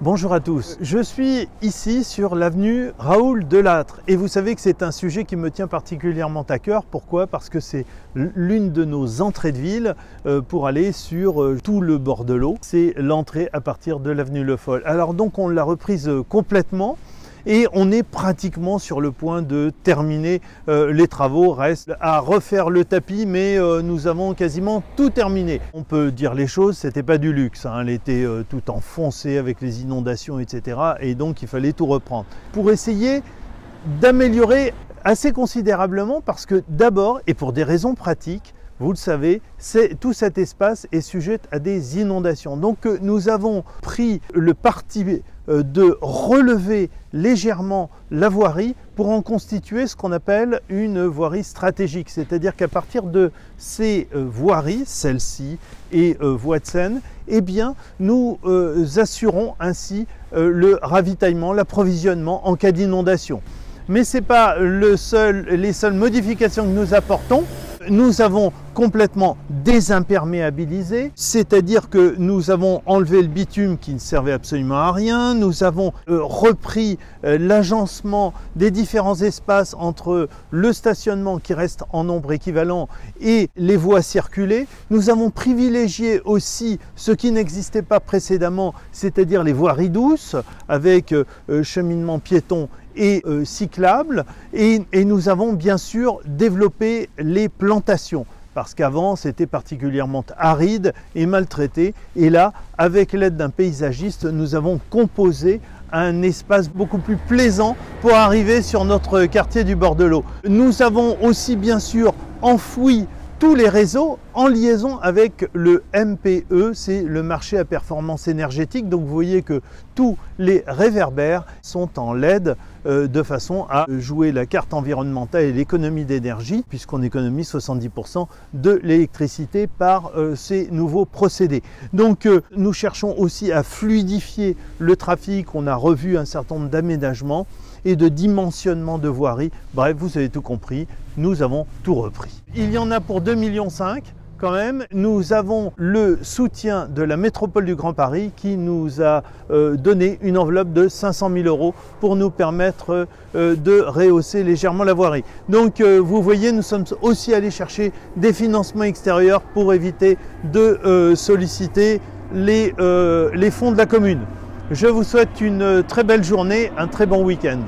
Bonjour à tous, je suis ici sur l'avenue Raoul Delattre et vous savez que c'est un sujet qui me tient particulièrement à cœur. Pourquoi? Parce que c'est l'une de nos entrées de ville pour aller sur tout le bord de l'eau. C'est l'entrée à partir de l'avenue Le Foll. Alors donc on l'a reprise complètement. Et on est pratiquement sur le point de terminer les travaux. Reste à refaire le tapis, mais nous avons quasiment tout terminé. On peut dire les choses, c'était pas du luxe, hein. Elle était tout enfoncée avec les inondations, etc. Et donc il fallait tout reprendre. Pour essayer d'améliorer assez considérablement, parce que d'abord, et pour des raisons pratiques, vous le savez, tout cet espace est sujet à des inondations. Donc nous avons pris le parti de relever légèrement la voirie pour en constituer ce qu'on appelle une voirie stratégique. C'est-à-dire qu'à partir de ces voiries, celle-ci et voies de Seine, eh bien, nous assurons ainsi le ravitaillement, l'approvisionnement en cas d'inondation. Mais ce n'est pas les seules modifications que nous apportons. Nous avons complètement désimperméabilisé, c'est-à-dire que nous avons enlevé le bitume qui ne servait absolument à rien, nous avons repris l'agencement des différents espaces entre le stationnement qui reste en nombre équivalent et les voies circulées. Nous avons privilégié aussi ce qui n'existait pas précédemment, c'est-à-dire les voiries douces avec cheminement piéton et cyclables, et nous avons bien sûr développé les plantations parce qu'avant c'était particulièrement aride et maltraité, et là avec l'aide d'un paysagiste nous avons composé un espace beaucoup plus plaisant pour arriver sur notre quartier du bord de l'eau. Nous avons aussi bien sûr enfoui tous les réseaux en liaison avec le MPE, c'est le marché à performance énergétique. Donc vous voyez que tous les réverbères sont en LED de façon à jouer la carte environnementale et l'économie d'énergie, puisqu'on économise 70% de l'électricité par ces nouveaux procédés. Donc nous cherchons aussi à fluidifier le trafic. On a revu un certain nombre d'aménagements et de dimensionnement de voirie. Bref, vous avez tout compris, nous avons tout repris. Il y en a pour 2,5 millions quand même. Nous avons le soutien de la métropole du Grand Paris qui nous a donné une enveloppe de 500 000 € pour nous permettre de rehausser légèrement la voirie. Donc vous voyez, nous sommes aussi allés chercher des financements extérieurs pour éviter de solliciter les fonds de la commune. Je vous souhaite une très belle journée, un très bon week-end.